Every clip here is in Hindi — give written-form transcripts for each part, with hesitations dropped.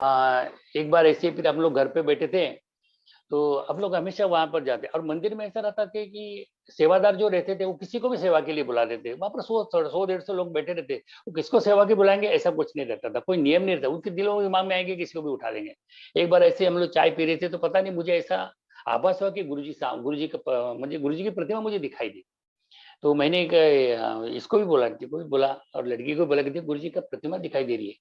एक बार ऐसे फिर हम लोग घर पे बैठे थे, तो हम लोग हमेशा वहां पर जाते, और मंदिर में ऐसा रहता था कि सेवादार जो रहते थे वो किसी को भी सेवा के लिए बुला देते थे। वहां पर 100 150 लोग बैठे रहते, वो किसको सेवा के बुलाएंगे ऐसा कुछ नहीं रहता था, कोई नियम नहीं रहता, उनके दिलों में दिमाग में आएंगे किसी को भी उठा लेंगे। एक बार ऐसे हम लोग चाय पी रहे थे, तो पता नहीं मुझे ऐसा आभास हुआ कि गुरुजी का मुझे गुरुजी की प्रतिमा मुझे दिखाई दी। तो मैंने इसको भी बोला, को भी बोला और लड़की को बोला कि गुरु जी का प्रतिमा दिखाई दे रही है।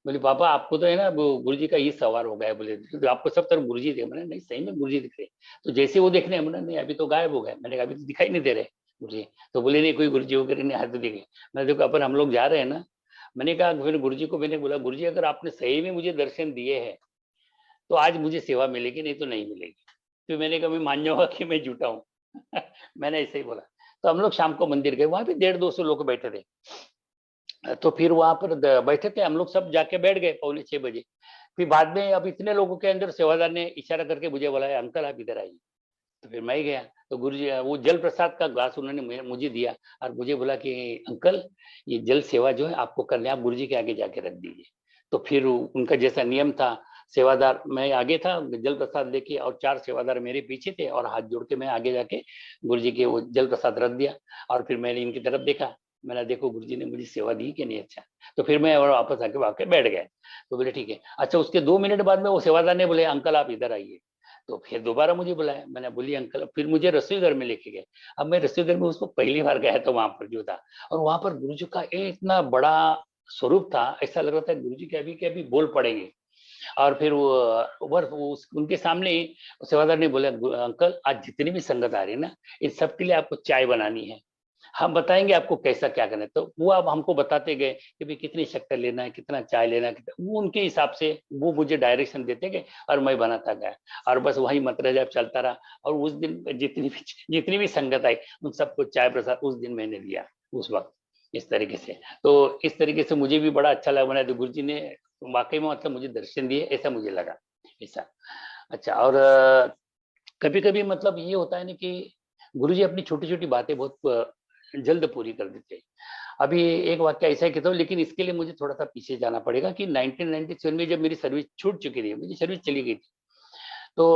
बोले पापा आपको तो है ना वो गुरु जी का ये सवार हो गया। बोले तो आपको सब तरफ गुरु जी थे। मैंने नहीं, सही में गुरु जी दिख रहे। तो जैसे वो देखने मैंने नहीं, अभी तो गायब हो गए। मैंने कहा अभी तो दिखाई नहीं दे रहे गुरु जी। तो बोले नहीं, कोई गुरु जी वगैरह नहीं, हाथ तो दिखे। मैंने देखो अपन हम लोग जा रहे हैं ना। मैंने कहा फिर गुरु जी को मैंने बोला, गुरु जी अगर आपने सही में मुझे दर्शन दिए हैं तो आज मुझे सेवा मिलेगी, नहीं तो नहीं मिलेगी। तो मैंने कहा मैं मान जाऊंगा कि मैं झूठा हूँ। मैंने ऐसे ही बोला। तो हम लोग शाम को मंदिर गए, वहां पे 150-200 लोग बैठे थे। तो फिर वहां पर बैठे थे हम लोग, सब जाके बैठ गए 5:45 बजे। फिर बाद में अब इतने लोगों के अंदर सेवादार ने इशारा करके मुझे बोला, अंकल आप इधर आइए। तो फिर मैं ही गया। तो गुरु जी वो जल प्रसाद का ग्लास उन्होंने मुझे दिया और मुझे बोला कि अंकल ये जल सेवा जो है आपको करनी है, आप गुरु जी के आगे जाके रख दीजिए। तो फिर उनका जैसा नियम था, सेवादार मैं आगे था जल प्रसाद लेके, और 4 सेवादार मेरे पीछे थे, और हाथ जोड़ के मैं आगे जाके गुरु जी के वो जल प्रसाद रख दिया। और फिर मैंने इनकी तरफ देखा, मैंने देखो गुरु जी ने मुझे सेवा दी कि नहीं। अच्छा, तो फिर मैं वापस आके वाके बैठ गया। तो बोले ठीक है। अच्छा, उसके 2 मिनट बाद में वो सेवादार ने बोले अंकल आप इधर आइए। तो फिर दोबारा मुझे बुलाया, मैंने बोली अंकल, फिर मुझे रसोई घर में लेके गए। अब मैं रसोई घर में उसको पहली बार गया था वहां पर जो था, और वहां पर गुरु जी का इतना बड़ा स्वरूप था, ऐसा लग रहा था गुरु जी के अभी बोल पड़ेंगे। और फिर उनके सामने ही सेवादार ने बोला, अंकल आज जितनी भी संगत आ रही है ना, इन सबके लिए आपको चाय बनानी है, हम बताएंगे आपको कैसा क्या करना है। तो वो अब हमको बताते गए कि भाई कितनी शक्कर लेना है, कितना चाय लेना है, वो उनके हिसाब से वो मुझे डायरेक्शन देते गए, और मैं बनाता गया। और बस वही मंत्र जब चलता रहा। और उस दिन जितनी भी संगत आई उन सबको चाय प्रसाद उस दिन मैंने दिया, उस वक्त, इस तरीके से। तो इस तरीके से मुझे भी बड़ा अच्छा लगा, बना तो गुरु जी ने वाकई में मतलब मुझे दर्शन दिए, ऐसा मुझे लगा ऐसा। अच्छा, और कभी कभी मतलब ये होता है ना कि गुरु जी अपनी छोटी छोटी बातें बहुत जल्द पूरी कर देते हैं। अभी एक वाक्य ऐसा ही कहता हूँ, लेकिन इसके लिए मुझे थोड़ा सा पीछे जाना पड़ेगा कि 1997 में जब मेरी सर्विस छूट चुकी थी, मुझी सर्विस चली गई थी। तो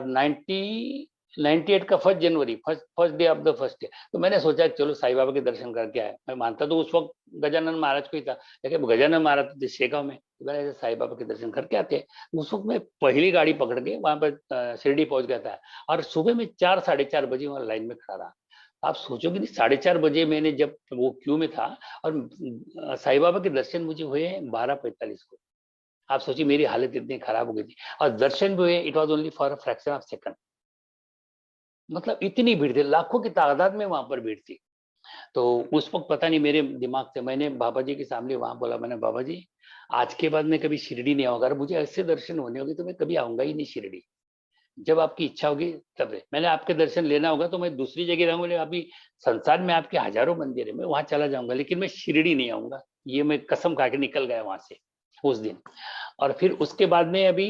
1998 का 1 जनवरी, first day of the first day, तो मैंने सोचा चलो साईं बाबा के दर्शन करके आए। मैं मानता तो उस वक्त गजानन महाराज को ही था, लेकिन गजानन महाराज तो शेगांव में, तो मैंने साईं बाबा के दर्शन करके आते हैं। उस वक्त मैं पहली गाड़ी पकड़ के वहां पर शिरडी पहुंच गया था। और सुबह में 4 साढ़े 4 बजे वहां लाइन में खड़ा रहा। आप सोचोगे नहीं, 4:30 बजे मैंने जब वो क्यू में था, और साईं बाबा के दर्शन मुझे हुए 12:45 को। आप सोचिए मेरी हालत इतनी खराब हो गई थी, और दर्शन भी हुए, it was only for fraction of second. मतलब इतनी भीड़ थी, लाखों की तादाद में वहां पर भीड़ थी। तो उस वक्त पता नहीं मेरे दिमाग से मैंने बाबा जी के सामने वहां बोला, मैंने बाबा जी आज के बाद मैं कभी शिरडी नहीं आऊंगा, अगर मुझे ऐसे दर्शन होने होंगे तो मैं कभी आऊंगा ही नहीं शिरडी। जब आपकी इच्छा होगी तब मैंने आपके दर्शन लेना होगा तो मैं दूसरी जगह रहूंगा। अभी संसार में आपके हजारों मंदिर है, मैं वहां चला जाऊंगा, लेकिन मैं शिरडी नहीं आऊंगा। ये मैं कसम खा के निकल गया वहां से उस दिन। और फिर उसके बाद में अभी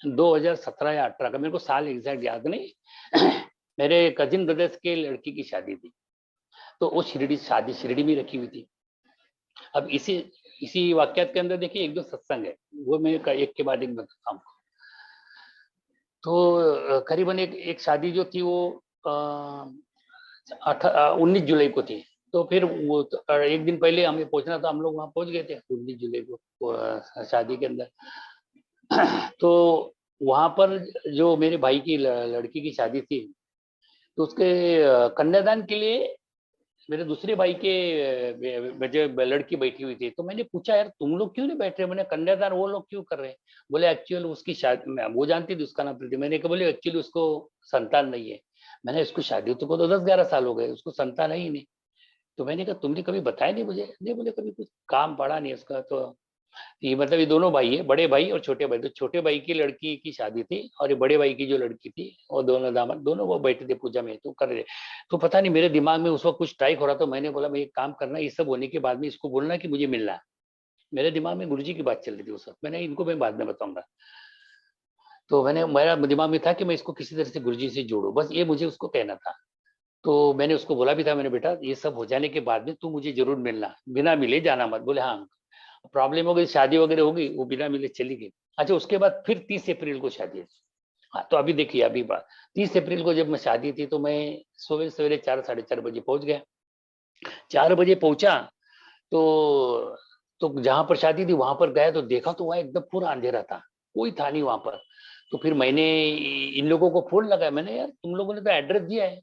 2017 या 18 का, मेरे को साल एग्जैक्ट याद नहीं, मेरे कजिन ब्रदर्स के लड़की की शादी थी। तो वो शादी शिरडी में रखी हुई थी। अब इसी इसी वाक्यात के अंदर देखिए एक दो सत्संग है, वो मैं एक के बाद एक बताता हूँ। तो करीबन एक शादी जो थी वो 19 जुलाई को थी। तो फिर वो एक दिन पहले हमें पहुंचना था, हम लोग वहां पहुंच गए थे 19 जुलाई को शादी के अंदर। तो वहां पर जो मेरे भाई की लड़की की शादी थी, तो उसके कन्यादान के लिए मेरे दूसरे भाई के जो लड़की बैठी हुई थी। तो मैंने पूछा यार तुम लोग क्यों नहीं बैठ रहे, मैंने कन्यादान वो लोग क्यों कर रहे हैं। बोले एक्चुअल उसकी शादी, वो जानती थी उसका नाम प्रीति। मैंने कहा बोले एक्चुअली उसको संतान नहीं है। मैंने उसको शादी तो 10-11 साल हो गए, उसको संतान है ही नहीं। तो मैंने कहा तुमने कभी बताया नहीं मुझे। नहीं, बोले कभी कुछ काम पड़ा नहीं उसका। तो ये मतलब ये दोनों भाई है, बड़े भाई और छोटे भाई। तो छोटे भाई की लड़की की शादी थी, और ये बड़े भाई की जो लड़की थी, और दोनों दामाद दोनों वो बैठे थे पूजा में तो कर रहे। तो पता नहीं मेरे दिमाग में उस वक्त कुछ स्ट्राइक हो रहा था। मैंने बोला मैं एक काम करना, ये सब होने के बाद में इसको बोलना कि मुझे मिलना है। मेरे दिमाग में गुरुजी की बात चल रही थी उस वक्त, मैंने इनको मैं बाद में बताऊंगा। तो मेरा दिमाग में था कि मैं इसको किसी तरह से गुरुजी से जोड़ू, बस ये मुझे उसको कहना था। तो मैंने उसको बोला भी था, मैंने बेटा ये सब हो जाने के बाद में तू मुझे जरूर मिलना, बिना मिले जाना मत। बोले हाँ, प्रॉब्लम हो गई, शादी वगैरह होगी, वो बिना मिले चली गई। अच्छा, उसके बाद फिर 30 अप्रैल को शादी थी। हाँ, तो अभी देखिए, अभी बात 30 अप्रैल को जब मैं शादी थी तो मैं सवेरे सवेरे 4 साढ़े 4 बजे पहुंच गया। 4 बजे पहुंचा तो जहां पर शादी थी वहां पर गया तो देखा तो वहां एकदम पूरा अंधेरा था, कोई था नहीं वहां पर। तो फिर मैंने इन लोगों को फोन लगाया, मैंने यार तुम लोगों ने तो एड्रेस दिया है।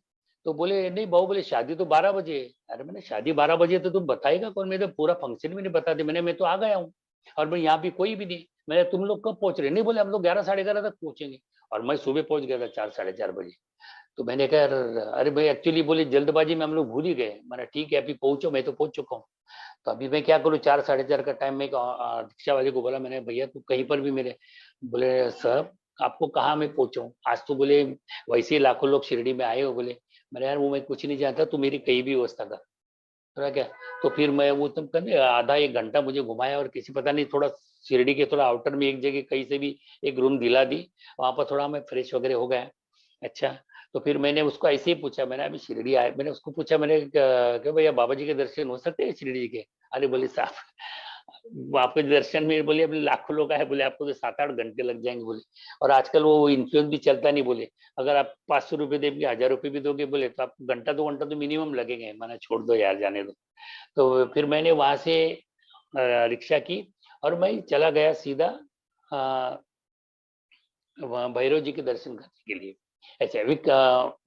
तो बोले नहीं बाबू, बोले शादी तो 12 बजे है। अरे मैंने शादी 12 बजे तो तुम बताएगा कौन, मैं तो पूरा फंक्शन भी नहीं बता दी, मैं तो आ गया हूँ और मैं यहाँ भी कोई भी नहीं। मैंने तुम लोग कब पहुंच रहे, नहीं बोले हम लोग 11 साढ़े 11 तक पहुंचेंगे। और मैं सुबह पहुंच गया था 4 साढ़े 4 बजे। तो मैंने कहा अरे भाई एक्चुअली बोले जल्दबाजी में हम लोग भूल ही गए। मैंने ठीक है अभी पहुंचो, मैं तो पहुंच चुका हूँ। तो अभी मैं क्या करूँ, 4 साढ़े 4 का टाइम में रिक्शा वाले को बोला, मैंने भैया तू कहीं पर भी मेरे, बोले सर आपको कहाँ मैं पहुंचाऊं, आज तो बोले वैसे ही लाखों लोग शिरडी में आए हो बोले। मैंने यार वो मैं कुछ नहीं जानता, तू मेरी कहीं भी व्यवस्था कर, थोड़ा क्या। तो फिर मैं वो तुम करने आधा एक घंटा मुझे घुमाया और किसी पता नहीं थोड़ा शिरडी के थोड़ा आउटर में एक जगह कहीं से भी एक रूम दिला दी। वहां पर थोड़ा मैं फ्रेश वगैरह हो गया। अच्छा, तो फिर मैंने उसको ऐसे ही पूछा, मैंने अभी शिरडी आया, मैंने उसको पूछा, मैंने क्या भैया बाबा जी के दर्शन हो सकते हैं शिरडी जी के। अरे बोले साहब वो आपके दर्शन में बोले अभी लाखों लोग आए, बोले आपको तो 7-8 घंटे लग जाएंगे बोले। और आजकल वो इन्फ्लुएंस भी चलता नहीं बोले, अगर आप 500 रुपये देंगे 1000 रुपये भी दोगे बोले तो आपको घंटा 2 घंटा तो मिनिमम लगेंगे। मैंने छोड़ दो यार जाने दो। तो फिर मैंने वहां से रिक्शा की और मैं चला गया सीधा वहाँ भैरव जी के दर्शन करने के लिए। ऐसे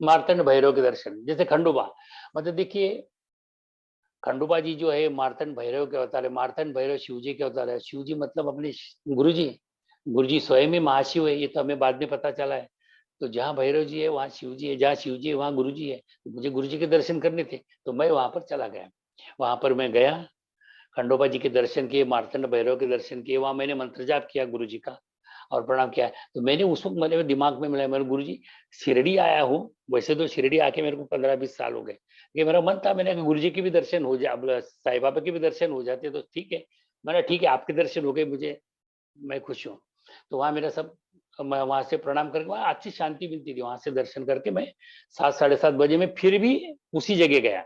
मार्तंड भैरव के दर्शन, जैसे खंडोबा, मतलब देखिए खंडोबा जी जो है मार्तंड भैरव के अवतार है। मार्तंड भैरव शिव जी के अवतार है। शिव जी मतलब अपने गुरु जी, गुरु जी स्वयं ही महाशिव है, ये तो हमें बाद में पता चला है। तो जहाँ भैरव जी है वहाँ शिव जी है, जहाँ शिव जी है वहाँ गुरु जी है। तो मुझे गुरु जी के दर्शन करने थे तो मैं वहां पर चला गया। वहां पर मैं गया, खंडोबा जी के दर्शन किए, मार्तंड भैरव के दर्शन किए, वहां मैंने मंत्र जाप किया गुरु जी का और प्रणाम किया। तो मैंने उस वक्त मेरे दिमाग में मिला, मेरे गुरु जी शिरडी आया हूँ, वैसे तो शिरडी आके मेरे को 15-20 साल हो गए, ये मेरा मन था मैंने गुरु जी के भी दर्शन हो जाए, साईं बाबा के भी दर्शन हो जाते तो ठीक है। मैंने ठीक है आपके दर्शन हो गए मुझे, मैं खुश हूँ। तो वहाँ मेरा सब, मैं वहां से प्रणाम करके वहां अच्छी शांति मिलती थी, वहां से दर्शन करके मैं 7-7:30 बजे में फिर भी उसी जगह गया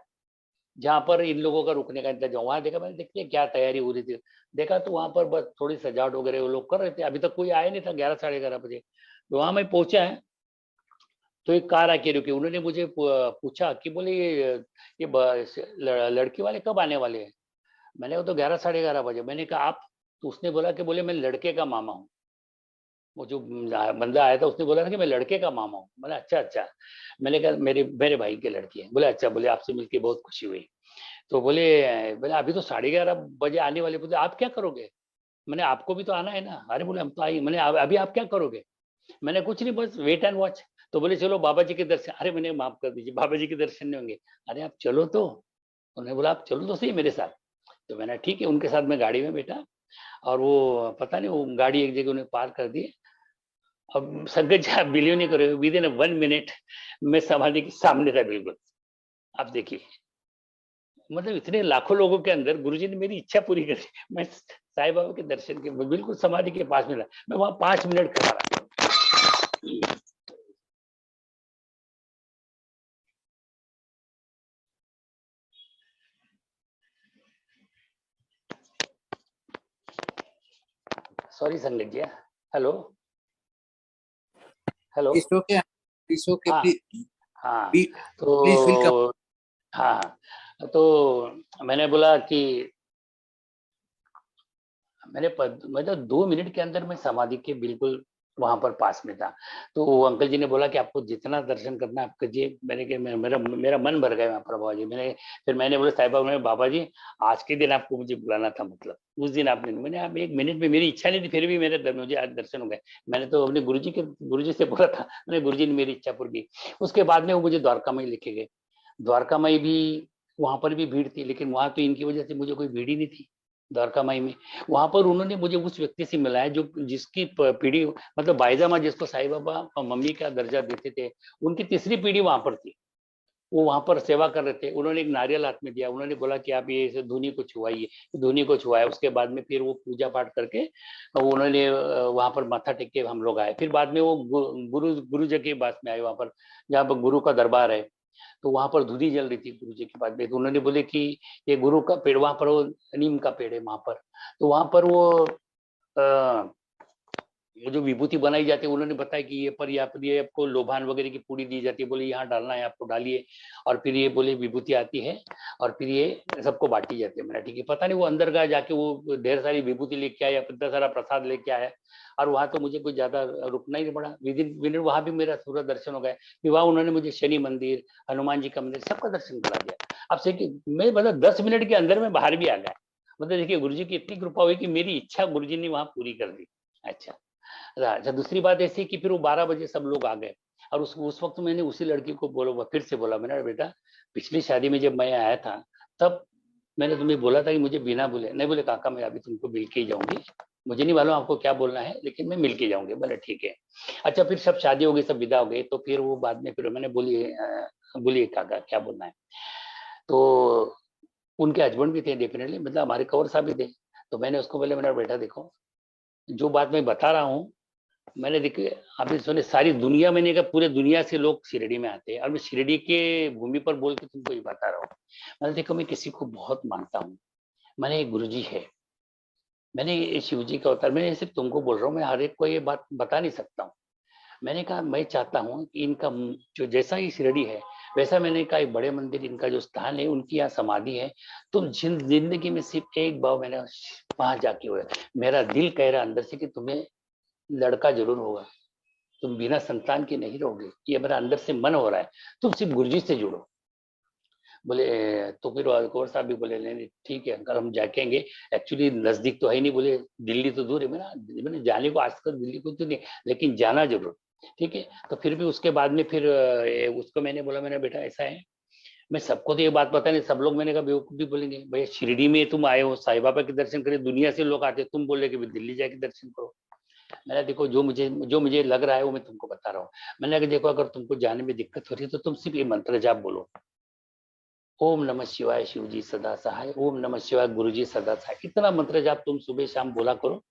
जहाँ पर इन लोगों का रुकने का इंतजाम। वहां देखा, मैंने देखते क्या तैयारी हो रही थी, देखा तो वहां पर बस थोड़ी सजावट वगैरह वो लोग कर रहे थे, अभी तक कोई आया नहीं था 11-11:30 बजे। तो वहां मैं पहुंचा है तो एक कार आके रुकी, उन्होंने मुझे पूछा कि बोले लड़की वाले कब आने वाले हैं। मैंने वो तो 11-11:30 बजे। मैंने कहा आप, तो उसने बोला कि बोले मैं लड़के का मामा हूँ। वो जो बंदा आया था उसने बोला था कि मैं लड़के का मामा हूँ। बोला अच्छा अच्छा। मैंने कहा मेरे मेरे भाई की लड़की है। बोले अच्छा, बोले आपसे मिलके बहुत खुशी हुई। तो बोले बोले अभी तो 11:30 बजे आने वाले, बोले आप क्या करोगे। मैंने आपको भी तो आना है ना। अरे बोले हम तो आए। मैंने अभी आप क्या करोगे। मैंने कुछ नहीं, बस वेट एंड वॉच। तो बोले चलो बाबा जी के दर्शन। अरे मैंने माफ कर दीजिए, बाबा जी के दर्शन नहीं होंगे। अरे आप चलो तो। उन्होंने बोला आप चलो तो सही मेरे साथ। तो मैंने ठीक है, उनके साथ मैं गाड़ी में बैठा और वो पता नहीं वो गाड़ी एक जगह उन्हें पार कर दी। अब संगत जी आप बिलीव नहीं करोगे, विद इन 1 मिनट मैं समाधि के सामने था बिल्कुल। आप देखिए, मतलब इतने लाखों लोगों के अंदर गुरुजी ने मेरी इच्छा पूरी करी। मैं साईं बाबा के दर्शन के बिल्कुल समाधि के पास में था, मैं वहां 5 मिनट खड़ा रहा। Sorry Sangat ji. Hello hello. It's okay. It's okay. हाँ Please, हाँ। please feel तो हाँ हाँ, तो मैंने बोला कि मतलब 2 मिनट के अंदर मैं समाधि के बिल्कुल वहां पर पास में था। तो वो अंकल जी ने बोला कि आपको जितना दर्शन करना है आप कीजिए। मैंने कहा मेरा मेरा मन भर गया वहाँ पर बाबा जी। फिर मैंने बोला साहिब बाबा, बाबा जी आज के दिन आपको मुझे बुलाना था, मतलब उस दिन आपने, मैंने आप 1 मिनट में, मेरी इच्छा नहीं थी फिर भी मुझे आज दर्शन हो गए। मैंने तो अपने गुरु जी से बोला था, मैंने गुरु जी ने मेरी इच्छा पूरी की। उसके बाद में वो मुझे द्वारका में लेके गए। द्वारका में भी वहां पर भी भीड़ थी, लेकिन वहां तो इनकी वजह से मुझे कोई भीड़ ही नहीं थी द्वारका माई में। वहां पर उन्होंने मुझे उस व्यक्ति से मिलाया जो जिसकी पीढ़ी, मतलब बाईजामा जिसको साईं बाबा मम्मी का दर्जा देते थे, उनकी तीसरी पीढ़ी वहां पर थी। वो वहां पर सेवा कर रहे थे। उन्होंने एक नारियल हाथ में दिया, उन्होंने बोला कि आप ये इसे धुनी को छुआइए। धुनी को छुआया, उसके बाद में फिर वो पूजा पाठ करके उन्होंने वहां पर माथा टेक के हम लोग आए। फिर बाद में वो गुरु गुरु जी के पास में आए, वहां पर जहाँ पर गुरु का दरबार है। तो वहां पर धुनी जल रही थी गुरु जी के पास में। तो उन्होंने बोले कि ये गुरु का पेड़, वहां पर वो नीम का पेड़ है वहां पर। तो वहां पर वो वो जो विभूति बनाई जाती है, उन्होंने बताया कि ये पर या फिर ये आपको लोभान वगैरह की पूड़ी दी जाती है, बोले यहाँ डालना है आपको, डालिए, और फिर ये बोले विभूति आती है और फिर ये सबको बांटी जाती है। मैंने ठीक है, पता नहीं वो अंदर गया जाके वो ढेर सारी विभूति लेके आया, इतना सारा प्रसाद लेके आया, और वहां तो मुझे कुछ ज्यादा रुकना ही नहीं पड़ा, विद इन मिनट वहां भी मेरा सूरज दर्शन हो गया। फिर वहां उन्होंने मुझे शनि मंदिर, हनुमान जी का मंदिर, सबका दर्शन करा दिया। अब से कि मैं मतलब 10 मिनट के अंदर में बाहर भी आ गया। मतलब देखिए गुरु जी की इतनी कृपा हुई कि मेरी इच्छा गुरु जी ने वहां पूरी कर दी। अच्छा, अच्छा, दूसरी बात ऐसी कि फिर वो 12 बजे सब लोग आ गए, और उस वक्त मैंने उसी लड़की को बोला, फिर से बोला, मैंने बेटा पिछली शादी में जब मैं आया था तब मैंने तुम्हें बोला था कि मुझे बिना बोले, नहीं बोले काका मैं अभी तुमको मिल के ही जाऊंगी, मुझे नहीं मालूम आपको क्या बोलना है लेकिन मैं मिल के जाऊंगी। बोले ठीक है। अच्छा, फिर सब शादी हो गई, सब विदा हो गए, तो फिर वो बाद में फिर मैंने बोलिए काका क्या बोलना है। तो उनके हस्बैंड भी थे डेफिनेटली, मतलब हमारे कवर साहब भी थे। तो मैंने उसको बोले, मैंने बेटा देखो जो बात मैं बता रहा हूँ, मैंने देखिए आपने सुने सारी दुनिया, मैंने कहा पूरे दुनिया से लोग शिरडी में आते हैं, और मैं शिरडी के भूमि पर बोल के तुमको ये बता रहा हूँ। मैंने देखो मैं किसी को बहुत मानता हूँ, मैंने एक गुरु जी है, मैंने ये शिव जी का अवतार, मैं सिर्फ तुमको बोल रहा हूँ, मैं हर एक को ये बात बता नहीं सकता हूँ। मैंने कहा मैं चाहता हूँ कि इनका जो जैसा ही शिरडी है वैसा, मैंने कहा एक बड़े मंदिर इनका जो स्थान है, उनकी यहाँ समाधि है, तुम जिंदगी में सिर्फ एक बार मैंने वहां जाके हुआ, मेरा दिल कह रहा अंदर से कि तुम्हें लड़का जरूर होगा, तुम बिना संतान के नहीं रहोगे, ये मेरा अंदर से मन हो रहा है, तुम सिर्फ गुरुजी से जुड़ो। बोले तो फिर कौर साहब भी बोले नहीं ठीक है अंकल हम जाकेंगे, एक्चुअली नजदीक तो है नहीं, बोले दिल्ली तो दूर है, मैंने जाने को आज तक दिल्ली को तो नहीं, लेकिन जाना जरूर। ठीक है, तो फिर भी उसके बाद में फिर उसको मैंने बोला, मैंने बेटा ऐसा है, मैं सबको तो ये बात पता नहीं, सब लोग मैंने कहा बेवकूफी बोलेंगे, भैया शिरडी में तुम आए हो साईं बाबा के दर्शन करे, दुनिया से लोग आते, तुम बोले कि दिल्ली जाके दर्शन करो। मैंने देखो जो मुझे लग रहा है वो मैं तुमको बता रहा हूँ। मैंने कहा देखो अगर तुमको जाने में दिक्कत हो रही है तो तुम सिर्फ ये मंत्र जाप बोलो, ओम नमः शिवाय शिव जी सदा सहाय, ओम नमः शिवाय गुरु जी सदा सहाय, इतना मंत्र जाप तुम सुबह शाम बोला करो,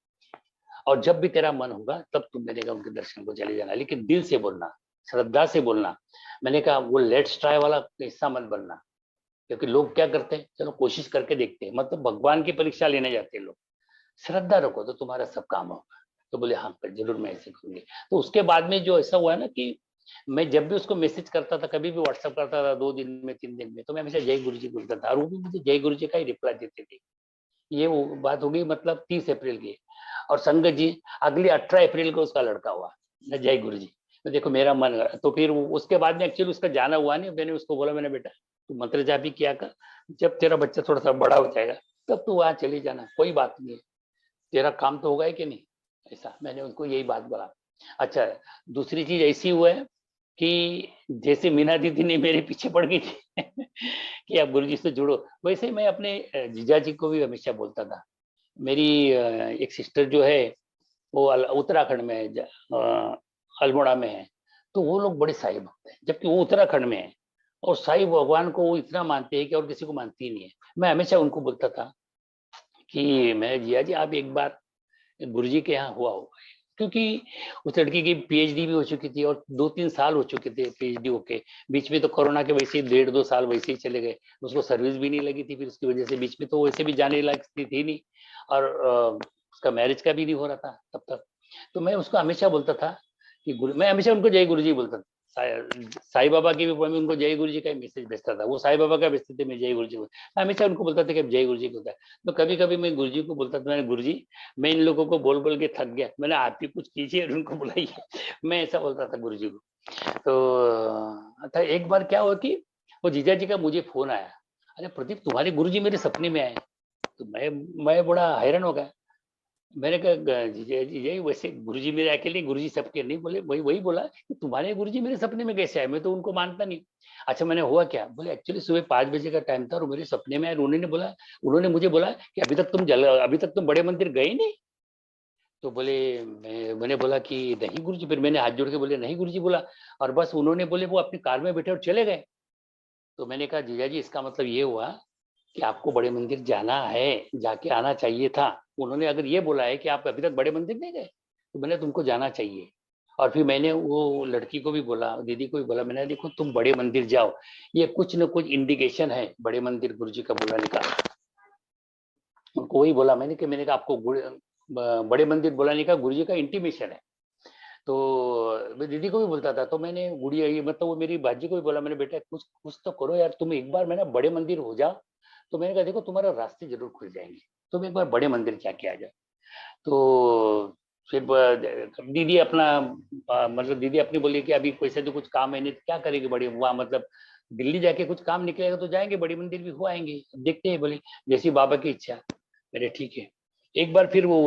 और जब भी तेरा मन होगा तब तुम मैंने कहा उनके दर्शन को चले जाना, लेकिन दिल से बोलना, श्रद्धा से बोलना। मैंने कहा वो लेट्स ट्राई वाला हिस्सा मत बनना, क्योंकि लोग क्या करते हैं, चलो कोशिश करके देखते हैं, मतलब भगवान की परीक्षा लेने जाते हैं लोग। श्रद्धा रखो तो तुम्हारा सब काम होगा। तो बोले हाँ जरूर मैं ऐसे करूंगी। तो उसके बाद में जो ऐसा हुआ ना कि मैं जब भी उसको मैसेज करता था, कभी भी व्हाट्सएप करता था, 2 दिन में 3 दिन में, तो मैं हमेशा जय गुरु जी बोलता था, और वो भी मुझे जय गुरु जी का ही रिप्लाई देते थे। ये वो बात हो गई मतलब 30 अप्रैल की। और संगत जी अगले 18 अप्रैल को उसका लड़का हुआ, जय गुरु जी। तो देखो मेरा मन, तो फिर उसके बाद में एक्चुअली उसका जाना हुआ नहीं, मैंने उसको बोला, मैंने बेटा तू मंत्र जाप ही किया कर, जब तेरा बच्चा थोड़ा सा बड़ा हो जाएगा तब तू वहां चली जाना, कोई बात नहीं है, तेरा काम तो होगा ही कि नहीं। ऐसा मैंने उनको यही बात बोला। अच्छा, दूसरी चीज ऐसी हुआ है कि जैसे मीना दीदी ने मेरे पीछे पड़ गई थी कि आप गुरुजी से जुड़ो, वैसे मैं अपने जीजा जी को भी हमेशा बोलता था। मेरी एक सिस्टर जो है वो उत्तराखंड में है, अल्मोड़ा में है, तो वो लोग बड़े साईं भक्त हैं, जबकि वो उत्तराखंड में है, और साईं भगवान को वो इतना मानते हैं कि और किसी को मानती ही नहीं है। मैं हमेशा उनको बोलता था कि मैं जिया जी आप एक बार गुरुजी के यहाँ हुआ होगा, क्योंकि उस लड़की की पीएचडी भी हो चुकी थी और 2-3 साल हो चुके थे पीएचडी होके, बीच में तो कोरोना के वैसे ही 1.5-2 साल वैसे ही चले गए, उसको सर्विस भी नहीं लगी थी, फिर उसकी वजह से बीच में तो वैसे भी जाने लायक थी नहीं, और उसका मैरिज का भी नहीं हो रहा था तब तक। तो मैं उसको हमेशा बोलता था कि गुरु, मैं हमेशा उनको जय गुरु जी बोलता था, साईं बाबा की भी मैं उनको जय गुरु जी का मैसेज भेजता था, वो साईं बाबा का भेजते थे, मैं जय गुरु जी को, मैं हमेशा उनको बोलता था कि जय गुरु जी को होता है। तो कभी कभी मैं गुरु जी को बोलता था, मैंने गुरु जी मैं इन लोगों को बोल बोल के थक गया, मैंने आप ही कुछ कीजिए और उनको बुलाइए, मैं ऐसा बोलता था गुरु जी को। तो एक बार क्या हुआ कि वो जीजा जी का मुझे फोन आया, अरे प्रदीप तुम्हारे गुरु जी मेरे सपने में आए। तो मैं बड़ा हैरान हो गया, मैंने कहा जीजा जी वैसे गुरुजी मेरे अकेले, गुरुजी सबके नहीं, बोले वही वही बोला कि तुम्हारे गुरुजी मेरे सपने में कैसे आए, मैं तो उनको मानता नहीं। अच्छा मैंने हुआ क्या, बोले एक्चुअली सुबह 5 बजे का टाइम था और मेरे सपने में आए, उन्होंने मुझे बोला कि अभी तक तुम बड़े मंदिर गए नहीं। तो मैंने बोला कि नहीं गुरुजी, फिर मैंने हाथ जोड़ के बोले नहीं गुरुजी बोला, और बस उन्होंने बोले वो अपनी कार में बैठे और चले गए। तो मैंने कहा जीजा जी इसका मतलब ये हुआ कि आपको बड़े मंदिर जाना है, जाके आना चाहिए था। उन्होंने अगर ये बोला है कि आप अभी तक बड़े मंदिर नहीं गए तो मैंने तुमको जाना चाहिए। और फिर मैंने वो लड़की को भी बोला, दीदी को भी बोला, मैंने देखो तुम बड़े मंदिर जाओ, ये कुछ न कुछ इंडिकेशन है बड़े मंदिर गुरु जी का बुलाने का। उनको वही बोला मैंने कि मैंने कहा आपको बड़े मंदिर बुलाने का गुरुजी का इंटीमेशन है। तो मैं दीदी को भी बोलता था, तो मैंने गुड़िया ये मतलब वो मेरी भाजी को भी बोला, मैंने बेटा कुछ कुछ तो करो यार, तुम एक बार मैंने बड़े मंदिर हो जाओ। तो मैंने कहा देखो तुम्हारा रास्ते जरूर खुल जाएंगे, तुम एक बार बड़े मंदिर जाके आ जाओ। तो फिर दीदी अपना मतलब दीदी अपनी बोली कि अभी पैसे तो कुछ काम है नहीं, तो क्या करेगी बड़ी वहाँ, मतलब दिल्ली जाके कुछ काम निकलेगा तो जाएंगे, बड़ी मंदिर भी हो आएंगे, देखते हैं बोली जैसी बाबा की इच्छा। मेरे ठीक है। एक बार फिर वो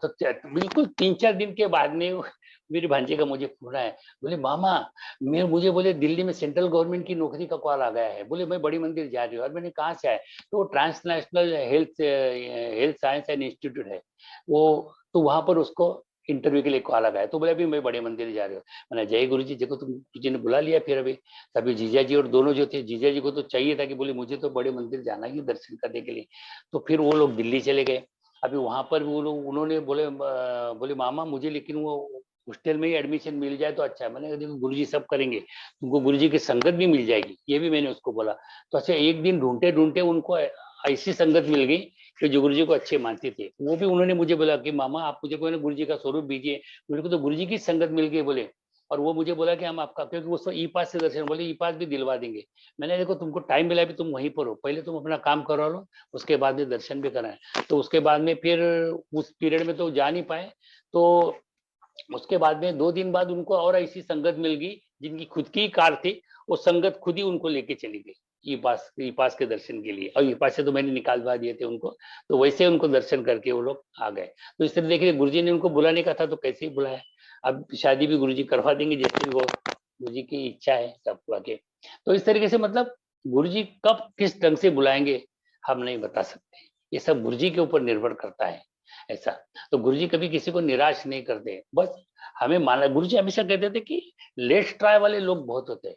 तो बिल्कुल 3-4 दिन के बाद में मेरी भांजी का मुझे फोन आया, बोले मामा मैं मुझे बोले दिल्ली में सेंट्रल गवर्नमेंट की नौकरी का कॉल आ गया है, बोले मैं बड़ी मंदिर जा रही हूँ। और मैंने कहाँ से आया, तो वो transnational health health science and institute है वो, तो वहां पर उसको इंटरव्यू के लिए कॉल आ गया। तो बोले अभी मैं बड़े मंदिर जा रही हूँ। मैंने जय गुरु जी, देखो तुम जी ने बुला लिया। फिर अभी तभी जीजा जी और दोनों जो थे, जीजा जी को तो चाहिए था कि बोले मुझे तो बड़े मंदिर जाना ही दर्शन करने के लिए। तो फिर वो लोग दिल्ली चले गए। अभी वहां पर वो लोग उन्होंने बोले बोले मामा मुझे लेकिन वो हॉस्टल में ही एडमिशन मिल जाए तो अच्छा है। मैंने कहा देखो गुरुजी सब करेंगे, तुमको गुरुजी की संगत भी मिल जाएगी, ये भी मैंने उसको बोला। तो अच्छा एक दिन ढूंढते ढूंढते उनको ऐसी संगत मिल गई कि जो गुरुजी को अच्छे मानते थे। वो भी उन्होंने मुझे बोला कि मामा आप मुझे कोई ना गुरुजी का स्वरूप दीजिए। मेरे को तो गुरुजी की संगत मिल गई बोले। और वो मुझे बोला कि हम आपका, क्योंकि वो ई पास से दर्शन, बोले ई पास भी दिलवा देंगे। मैंने देखो तुमको टाइम मिला भी तुम वहीं पर हो, पहले तुम अपना काम करा लो, उसके बाद में दर्शन भी कराएं। तो उसके बाद में फिर उस पीरियड में तो जा नहीं पाए। तो उसके बाद में 2 दिन बाद उनको और ऐसी संगत मिल गई जिनकी खुद की कार थी, वो संगत खुद ही उनको लेके चली गई ई पास के दर्शन के लिए। और ई पास से तो मैंने निकालवा दिए थे उनको, तो वैसे उनको दर्शन करके वो लोग आ गए। तो इस तरह देखिए गुरुजी ने उनको बुलाने का था तो कैसे ही बुलाया। अब शादी भी गुरुजी करवा देंगे जैसे भी वो गुरुजी की इच्छा है सब आगे। तो इस तरीके से मतलब गुरुजी कब किस ढंग से बुलाएंगे हम नहीं बता सकते, ये सब गुरुजी के ऊपर निर्भर करता है ऐसा। तो गुरुजी कभी किसी को निराश नहीं करते, बस हमें माना। गुरुजी हमेशा कहते थे कि लेट्स ट्राई वाले लोग बहुत होते हैं।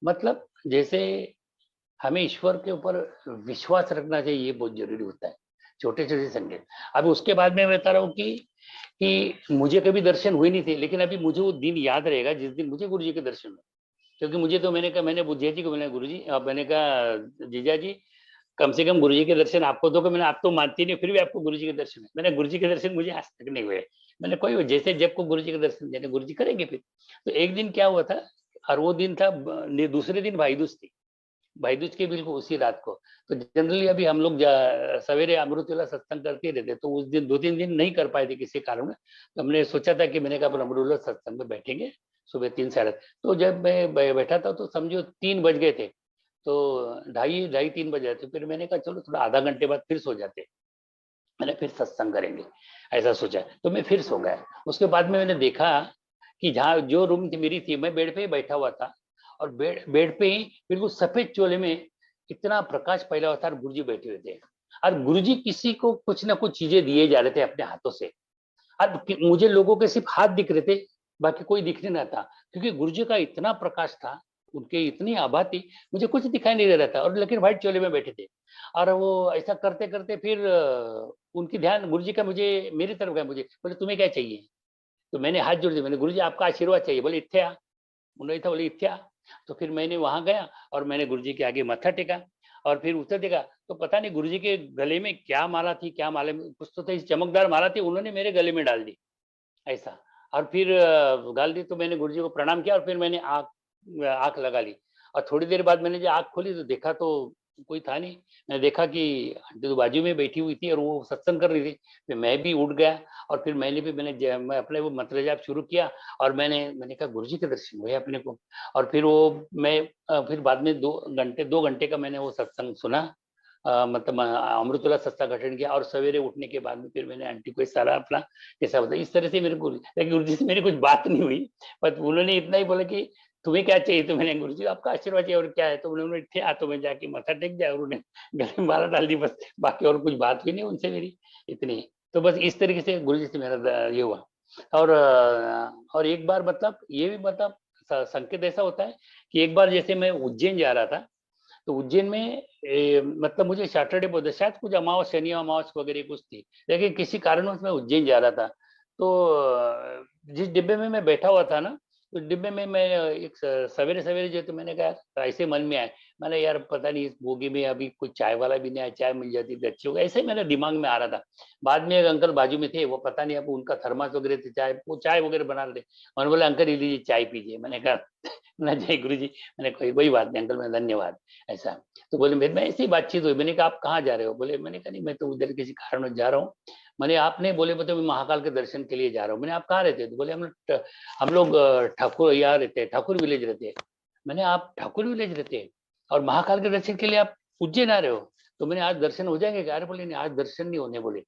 मतलब जैसे हमें ईश्वर के ऊपर विश्वास रखना चाहिए, ये बहुत जरूरी होता है, छोटे छोटे संकेत। अभी उसके बाद में मैं बता रहा हूँ कि मुझे कभी दर्शन हुए नहीं थे, लेकिन अभी मुझे वो दिन याद रहेगा जिस दिन मुझे गुरुजी के दर्शन हुए। क्योंकि मुझे तो मैंने कहा, मैंने बुद्धिया जी को, मैंने गुरुजी, अब मैंने कहा जीजा जी कम से कम गुरुजी के दर्शन आपको दो, कि मैंने आप तो मानती नहीं फिर भी आपको गुरुजी के दर्शन है। मैंने गुरुजी के दर्शन मुझे आज तक नहीं हुए। मैंने कोई जैसे जब को गुरुजी के दर्शन देने गुरुजी करेंगे फिर। तो एक दिन क्या हुआ था, और वो दिन था दूसरे दिन भाई दूज थी, भाई दूज के बिल्कुल उसी रात को। तो जनरली अभी हम लोग सवेरे अमृत वेला सत्संग करते रहते, तो उस दिन 2-3 दिन नहीं कर पाए थे किसी कारण। तो हमने सोचा था कि मैंने कहा अमृत वेला सत्संग में बैठेंगे सुबह 3 साढ़े। तो जब मैं बैठा था तो समझो 3 बज गए थे। तो 2:30-3 बज रहे थे। फिर मैंने कहा चलो थोड़ा आधा घंटे बाद फिर सो जाते, मैंने फिर सत्संग करेंगे ऐसा सोचा। तो मैं फिर सो गया। उसके बाद में मैंने देखा कि जहाँ जो रूम थी मेरी थी, मैं बेड पे ही बैठा हुआ था, और बेड पे ही बिल्कुल सफेद चोले में इतना प्रकाश फैला हुआ था, और गुरुजी बैठे हुए थे। और गुरुजी किसी को कुछ ना कुछ चीजें दिए जा रहे थे अपने हाथों से। और मुझे लोगों के सिर्फ हाथ दिख रहे थे, बाकी कोई दिख नहीं रहा था, क्योंकि गुरुजी का इतना प्रकाश था, उनके इतनी आभा थी, मुझे कुछ दिखाई नहीं दे रहा था। और लेकिन व्हाइट चोले में बैठे थे। और वो ऐसा करते करते फिर उनकी ध्यान गुरुजी का मुझे मेरी तरफ गया। मुझे बोले तुम्हें क्या चाहिए। तो मैंने हाथ जोड़ दिया, मैंने गुरुजी आपका आशीर्वाद चाहिए। बोले इत्थे आ। उन्होंने था, बोले इत्थे आ। तो फिर मैंने वहां गया और मैंने गुरुजी के आगे मत्था टेका। और फिर उतर देखा तो पता नहीं गुरुजी के गले में क्या माला थी, क्या माला में कुछ तो था, चमकदार माला थी, उन्होंने मेरे गले में डाल दी ऐसा। और फिर गाल दी। तो मैंने गुरुजी को प्रणाम किया और फिर मैंने आँख आँख लगा ली। और थोड़ी देर बाद मैंने जब आँख खोली तो देखा तो कोई था नहीं। मैंने देखा कि आंटी तो बाजू में बैठी हुई थी और वो सत्संग कर रही थी। फिर मैं भी उठ गया और फिर मैं अपने वो मंत्र जाप शुरू किया। और मैंने कहा गुरुजी के दर्शन हुए अपने को। और फिर वो मैं फिर बाद में 2 घंटे का मैंने वो सत्संग सुना। मतलब अमृतुल्लाह सत्संग अटेंड किया। और सवेरे उठने के बाद में फिर मैंने आंटी को सारा अपना कैसा बताया। इस तरह से मेरे को, लेकिन गुरुजी से मेरी कुछ बात नहीं हुई, बट उन्होंने इतना ही बोला कि तुम्हें क्या चाहिए। तो मैंने गुरुजी आपका आशीर्वाद चाहिए और क्या है। तो उन्होंने थे तो मैं जाके मत्था टेक दिया और उन्हें गले में माला डाल दी बस। बाकी और कुछ बात हुई नहीं उनसे मेरी, इतनी। तो बस इस तरीके से गुरुजी से मेरा ये हुआ। और एक बार मतलब ये भी मतलब संकेत ऐसा होता है कि एक बार जैसे मैं उज्जैन जा रहा था। तो उज्जैन में मतलब मुझे सैटरडे बोलते शायद कुछ अमावस शनि अमावस वगैरह कुछ थी, लेकिन किसी कारणवश मैं उज्जैन जा रहा था। तो जिस डिब्बे में मैं बैठा हुआ था ना, उस डिब्बे में मैं एक सवेरे सवेरे जो, तो मैंने कहा ऐसे मन में आया, मैंने यार पता नहीं इस बोगी में अभी कोई चाय वाला भी नहीं आया, चाय मिल जाती तो अच्छी होगा, ऐसे ही मेरे दिमाग में आ रहा था। बाद में एक अंकल बाजू में थे, वो पता नहीं अब उनका थर्मास वगैरह थे, चाय वो चाय वगैरह बना रहे थे। उन्होंने बोला अंकल ये लीजिए चाय पीजिए। मैंने कहा ना जय गुरु जी। मैंने कोई कोई बात नहीं अंकल, मैं धन्यवाद। ऐसा तो बोले मेरे में ऐसी बातचीत हुई। मैंने कहा आप कहाँ जा रहे हो? बोले मैंने कहा नहीं मैं तो उधर किसी कारण जा रहा हूँ। मैंने आपने बोले मतलब मैं महाकाल के दर्शन के लिए जा रहा हूँ। मैंने आप कहाँ रहते हो? तो बोले हम लोग ठाकुर यहाँ रहते हैं, ठाकुर विलेज रहते हैं। मैंने आप ठाकुर विलेज रहते हैं और महाकाल के दर्शन के लिए आप उज्जैन आ रहे हो? तो मैंने आज दर्शन हो जाएंगे क्या? अरे बोले नहीं आज दर्शन नहीं होने बोले,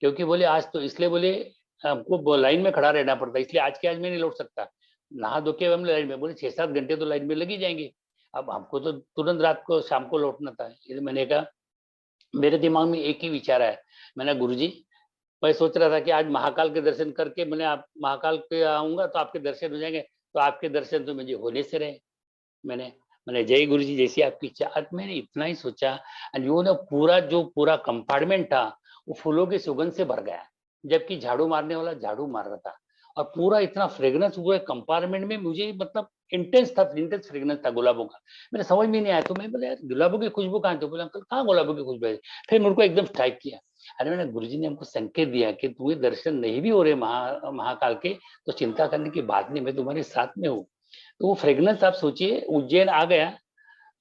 क्योंकि बोले आज तो इसलिए बोले हमको लाइन में खड़ा रहना पड़ता है, इसलिए आज के आज मैं नहीं लौट सकता। नहा धो के हम लाइन में, बोले 6-7 घंटे तो लाइन में लगी जाएंगे। अब हमको तो तुरंत रात को शाम को लौटना था। इसलिए मैंने कहा मेरे दिमाग में एक ही विचार है। मैंने गुरुजी मैं सोच रहा था कि आज महाकाल के दर्शन करके मैंने आप महाकाल पे आऊंगा तो आपके दर्शन हो जाएंगे, तो आपके दर्शन तो मुझे होने से रहे। मैंने मैंने जय गुरु जी जैसी आपकी इच्छा। आज मैंने इतना ही सोचा और वो ना पूरा कंपार्टमेंट था वो फूलों की सुगंध से भर गया, जबकि झाड़ू मारने वाला झाड़ू मार रहा था। और पूरा इतना फ्रेग्रेंस पूरे कंपार्टमेंट में मुझे मतलब इंटेंस फ्रेग्रेंस था गुलाबों का। मेरे समझ में नहीं आया, तो मैं बोला यार गुलाबों की खुशबू कहाँ थी? बोला अंकल कहाँ गुलाबों की खुशबू है? फिर मेरे को एकदम स्ट्राइक किया, अरे मैंने गुरुजी ने हमको संकेत दिया कि तुम्हें दर्शन नहीं भी हो रहे महाकाल के तो चिंता करने की बात नहीं, मैं तुम्हारे साथ में हूँ। तो वो फ्रेग्रेंस आप सोचिए उज्जैन आ गया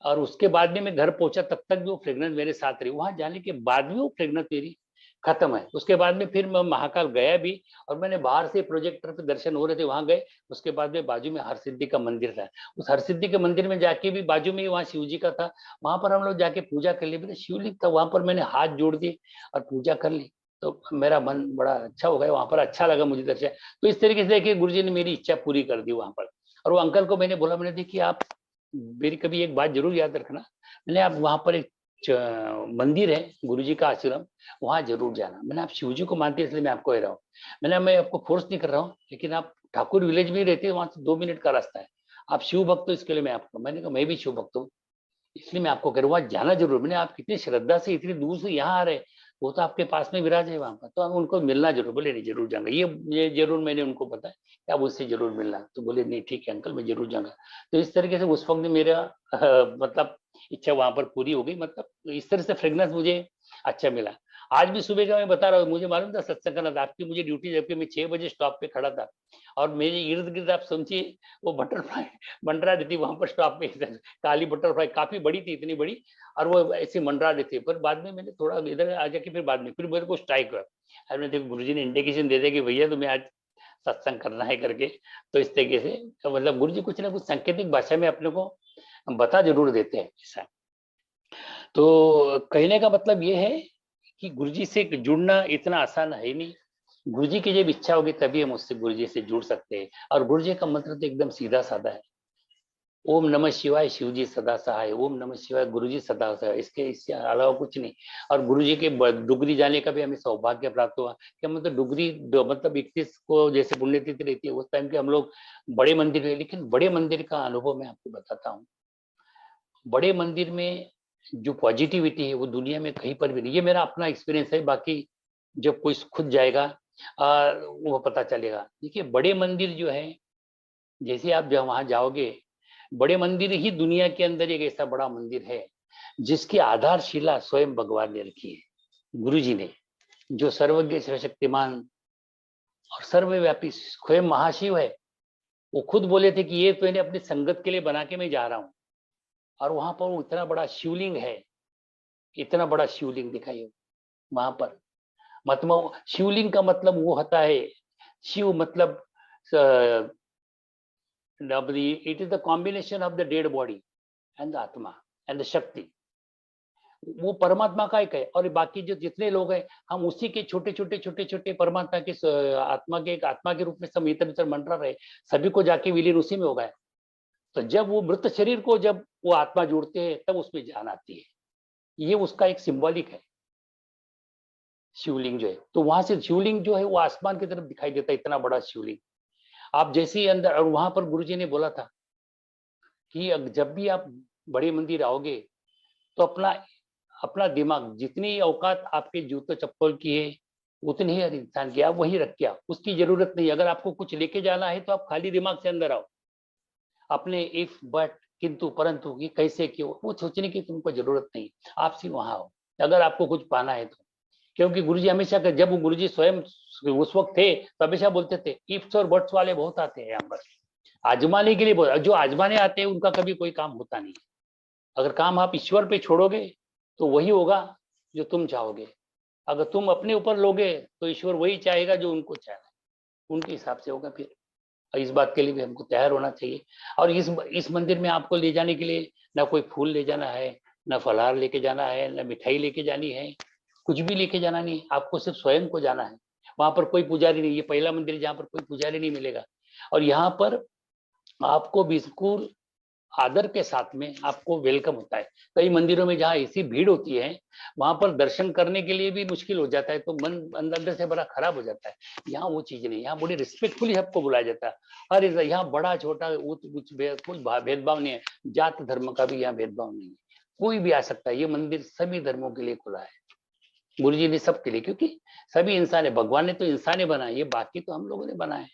और उसके बाद में मैं घर पहुंचा तब तक भी वो फ्रेग्रेंस मेरे साथ रही, वहां जाने के बाद भी वो फ्रेग्रेंस मेरी खत्म है। उसके बाद में फिर मैं महाकाल गया भी और मैंने बाहर से प्रोजेक्टर पे दर्शन हो रहे थे वहां गए। उसके बाद में बाजू में हरसिद्धि का मंदिर था, उस हरसिद्धि के मंदिर में जाके भी बाजू में ही वहाँ शिव जी का था, वहां पर हम लोग जाके पूजा कर ली। मेरे शिवलिंग था वहां पर, मैंने हाथ जोड़ दिए और पूजा कर ली। तो मेरा मन बड़ा अच्छा हो गया वहां पर, अच्छा लगा मुझे दर्शन। तो इस तरीके से देखिए गुरु जी ने मेरी इच्छा पूरी कर दी वहां पर। और वो अंकल को मैंने बोला, मैंने देखिए आप मेरी कभी एक बात जरूर याद रखना, मैंने आप वहां पर एक मंदिर है गुरु जी का आश्रम, वहां जरूर जाना। मैंने आप शिव जी को मानते हैं इसलिए मैं आपको कह रहा हूँ। मैं आपको फोर्स नहीं कर रहा हूँ, लेकिन आप ठाकुर विलेज में रहते हैं, वहां से 2 मिनट का रास्ता है। आप शिव भक्त हो इसके लिए मैं आपको, मैंने कहा मैं भी शिव भक्त हूँ इसलिए मैं आपको कह रहा हूँ वहां जाना जरूर। मैंने आप कितनी श्रद्धा से इतनी दूर से यहाँ आ रहे, वो तो आपके पास में विराज है वहां पर, तो हम उनको मिलना जरूर। बोले नहीं जरूर जाऊंगा, ये जरूर मैंने उनको बताया कि आप उससे जरूर मिलना। तो बोले नहीं ठीक है अंकल मैं जरूर जाऊंगा। तो इस तरीके से उस वक्त मेरा मतलब इच्छा वहां पर पूरी हो गई। मतलब इस तरह से फ्रेगनेंस मुझे अच्छा मिला। आज भी सुबह का मैं बता रहा हूँ, मुझे मालूम था सत्संग करना था, आपकी मुझे ड्यूटी, जबकि मैं 6 बजे स्टॉप पे खड़ा था और मेरे इर्द गिर्द आप समझिए वो बटरफ्लाई मंडरा रही थी वहां पर स्टॉप पे, काली बटरफ्लाई काफी बड़ी थी, इतनी बड़ी, और वो ऐसी मंडरा रही थी। पर बाद में मैंने थोड़ा इधर आ जाके फिर बाद में फिर मेरे को स्ट्राइक हुआ। अरे मैंने देखो गुरुजी ने इंडिकेशन दे दिया कि भैया तुम्हें आज सत्संग करना है करके। तो इस तरीके से तो मतलब गुरुजी कुछ ना कुछ सांकेतिक भाषा में अपने को बता जरूर देते हैं ऐसा। तो कहने का मतलब ये है कि गुरुजी से जुड़ना इतना आसान है नहीं। गुरुजी की जब इच्छा होगी तभी हम उससे गुरुजी से जुड़ सकते हैं। और गुरुजी का मंत्र तो एकदम सीधा साधा है, ओम नमः शिवाय शिव जी सदा सहाय, ओम नमः शिवाय गुरु जी सदा सहाय, इसके अलावा कुछ नहीं। और गुरु जी के डुगरी जाने का भी हमें सौभाग्य प्राप्त हुआ कि मतलब डुगरी मतलब 31 को जैसे पुण्यतिथि रहती है उस टाइम के हम लोग बड़े मंदिर में। लेकिन बड़े मंदिर का अनुभव मैं आपको बताता हूँ, बड़े मंदिर में जो पॉजिटिविटी है वो दुनिया में कहीं पर भी नहीं। ये मेरा अपना एक्सपीरियंस है, बाकी जब कोई खुद जाएगा वो पता चलेगा। देखिए बड़े मंदिर जो है, जैसे आप जब वहां जाओगे, बड़े मंदिर ही दुनिया के अंदर एक ऐसा बड़ा मंदिर है जिसकी आधारशिला स्वयं भगवान ने रखी है, गुरु जी ने, जो सर्वज्ञ सर्वशक्तिमान और सर्वव्यापी स्वयं महाशिव है। वो खुद बोले थे कि ये तो इन्हें अपनी संगत के लिए बना के मैं जा रहा हूँ। और वहां पर वो इतना बड़ा शिवलिंग है, इतना बड़ा शिवलिंग दिखाई वहां पर। मतलब शिवलिंग का मतलब वो होता है, शिव मतलब it is the combination of the dead body and the atma and the shakti। वो परमात्मा का एक है और बाकी जो जितने लोग हैं हम उसी के छोटे छोटे परमात्मा के आत्मा के एक आत्मा के रूप में सब इतर इतर मंडरा रहे, सभी को जाके विलीन उसी में हो गए। तो जब वो मृत शरीर को जब वो आत्मा जोड़ते हैं तब उसमें जान आती है। ये उसका एक सिंबॉलिक है शिवलिंग जो है। तो वहां से शिवलिंग जो है वो आसमान की तरफ दिखाई देता है, इतना बड़ा शिवलिंग। आप जैसे ही अंदर, और वहां पर गुरुजी ने बोला था कि जब भी आप बड़े मंदिर आओगे तो अपना अपना दिमाग, जितनी औकात आपके जूते चप्पल की है उतनी ही हर इंसान की, आप वही रख के आओ, उसकी जरूरत नहीं। अगर आपको कुछ लेके जाना है तो आप खाली दिमाग से अंदर आओ। अपने इफ बट किंतु परंतु कि कैसे क्यों, वो सोचने की तुमको जरूरत नहीं। आप सिर्फ वहां हो अगर आपको कुछ पाना है तो। क्योंकि गुरुजी हमेशा जब गुरुजी स्वयं उस वक्त थे तो हमेशा बोलते थे इफ्स और बट्स वाले बहुत आते हैं यहाँ पर आजमाने के लिए, जो आजमाने आते हैं उनका कभी कोई काम होता नहीं। अगर काम आप ईश्वर पे छोड़ोगे तो वही होगा जो तुम चाहोगे। अगर तुम अपने ऊपर लोगे तो ईश्वर वही चाहेगा जो उनको चाहे, उनके हिसाब से होगा फिर। और इस बात के लिए भी हमको तैयार होना चाहिए। और इस मंदिर में आपको ले जाने के लिए ना कोई फूल ले जाना है, ना फलाहार लेके जाना है, ना मिठाई लेके जानी है, कुछ भी लेके जाना नहीं। आपको सिर्फ स्वयं को जाना है। वहां पर कोई पुजारी नहीं, ये पहला मंदिर है जहाँ पर कोई पुजारी नहीं मिलेगा। और यहाँ पर आपको बिल्कुल आदर के साथ में आपको वेलकम होता है। कई मंदिरों में जहाँ ऐसी भीड़ होती है वहां पर दर्शन करने के लिए भी मुश्किल हो जाता है, तो मन अंदर से बड़ा खराब हो जाता है। यहाँ वो चीज नहीं, यहाँ बड़ी रिस्पेक्टफुली आपको बुलाया जाता है। हर यहाँ बड़ा छोटा कुछ भेदभाव नहीं है, जात धर्म का भी यहाँ भेदभाव नहीं है, कोई भी आ सकता है। ये मंदिर सभी धर्मों के लिए खुला है, गुरु जी ने सबके लिए, क्योंकि सभी इंसान है। भगवान ने तो इंसान ही बनाया, ये बाकी तो हम लोगों ने बनाया है।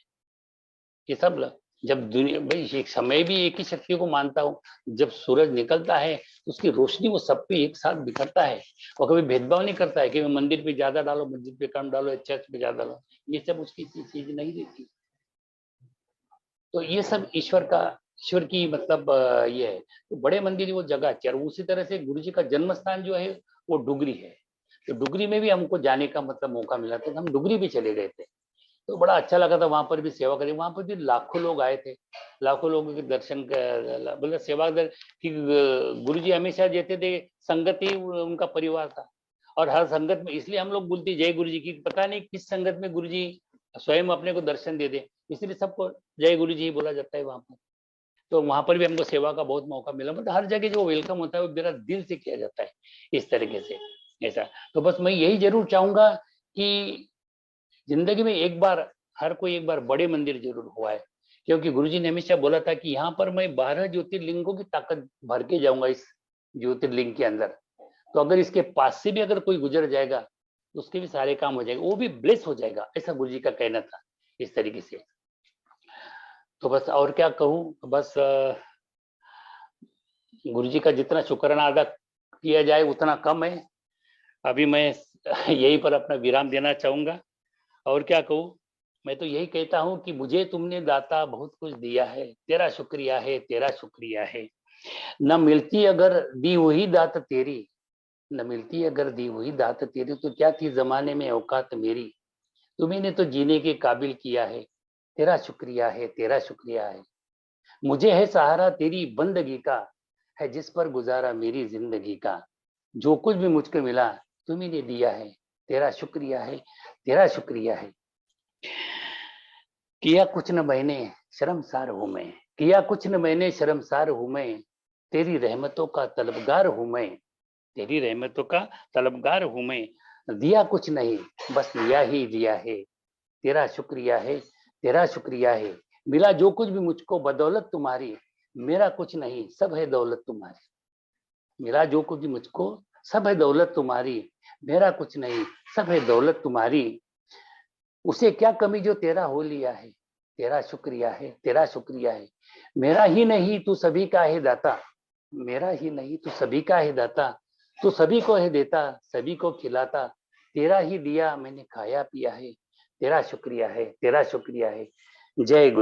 ये सब जब दुनिया भाई एक समय भी एक ही शक्ति को मानता हूँ, जब सूरज निकलता है तो उसकी रोशनी वो सब पे एक साथ बिखरता है। और कभी भेदभाव नहीं करता है कि मंदिर पे ज्यादा डालो, मस्जिद पे कम डालो, चर्च पे ज्यादा डालो, ये सब उसकी चीज नहीं देती। तो ये सब ईश्वर की मतलब ये है। तो बड़े मंदिर वो जगह अच्छी है। और उसी तरह से गुरु जी का जन्म स्थान जो है वो डुगरी है। तो डुगरी में भी हमको जाने का मतलब मौका मिला, तो हम डुगरी भी चले गए थे। तो बड़ा अच्छा लगा था, वहां पर भी सेवा करी। वहां पर भी लाखों लोग आए थे, लाखों लोगों के दर्शन मतलब सेवा कि गुरु जी हमेशा देते थे, संगत ही उनका परिवार था। और हर संगत में इसलिए हम लोग बोलते जय गुरु जी की, पता नहीं किस संगत में गुरु जी स्वयं अपने को दर्शन दे दे, इसलिए सबको जय गुरु जी बोला जाता है वहां पर। तो वहां पर भी हमको सेवा का बहुत मौका मिला। मतलब हर जगह जो वेलकम होता है वो मेरा दिल से किया जाता है इस तरीके से ऐसा। तो बस मैं यही जरूर चाहूंगा कि जिंदगी में एक बार हर कोई एक बार बड़े मंदिर जरूर हुआ है। क्योंकि गुरुजी ने हमेशा बोला था कि यहाँ पर मैं 12 ज्योतिर्लिंगों की ताकत भर के जाऊंगा इस ज्योतिर्लिंग के अंदर। तो अगर इसके पास से भी अगर कोई गुजर जाएगा तो उसके भी सारे काम हो जाएंगे, वो भी ब्लेस हो जाएगा, ऐसा गुरुजी का कहना था इस तरीके से। तो बस और क्या कहूँ, बस गुरुजी का जितना शुक्राना अदा किया जाए उतना कम है। अभी मैं यहीं पर अपना विराम देना चाहूंगा। और क्या कहूँ, मैं तो यही कहता हूँ कि मुझे तुमने दाता बहुत कुछ दिया है, तेरा शुक्रिया है, तेरा शुक्रिया है। न मिलती अगर दी हुई दात तेरी, न मिलती अगर दी हुई दात तेरी, तो क्या थी जमाने में औकात मेरी। तुम्ही ने तो जीने के काबिल किया है, तेरा शुक्रिया है, तेरा शुक्रिया है। मुझे है सहारा तेरी बंदगी का, है जिस पर गुजारा मेरी जिंदगी का। जो कुछ भी मुझको मिला तुम्ही ने दिया है, तेरा शुक्रिया है, तेरा शुक्रिया है। किया कुछ न मैंने शर्मसार हूं मैं, किया कुछ न मैंने शर्मसार हूं मैं। तेरी रहमतों का तलबगार हूं मैं, तेरी रहमतों का तलबगार हूं मैं। दिया कुछ नहीं बस लिया ही दिया है, तेरा शुक्रिया है, तेरा शुक्रिया है। मिला जो कुछ भी मुझको बदौलत तुम्हारी, मेरा कुछ नहीं सब है दौलत तुम्हारी। मिला जो कुछ भी मुझको सब है दौलत तुम्हारी, मेरा कुछ नहीं सब है दौलत तुम्हारी। उसे क्या कमी जो तेरा हो लिया है, तेरा शुक्रिया है, तेरा शुक्रिया है। मेरा ही नहीं तू सभी का है दाता, मेरा ही नहीं तू सभी का है दाता। तू सभी को है देता, सभी को खिलाता। तेरा ही दिया मैंने खाया पिया है, तेरा शुक्रिया है, तेरा शुक्रिया है। जय गुरु।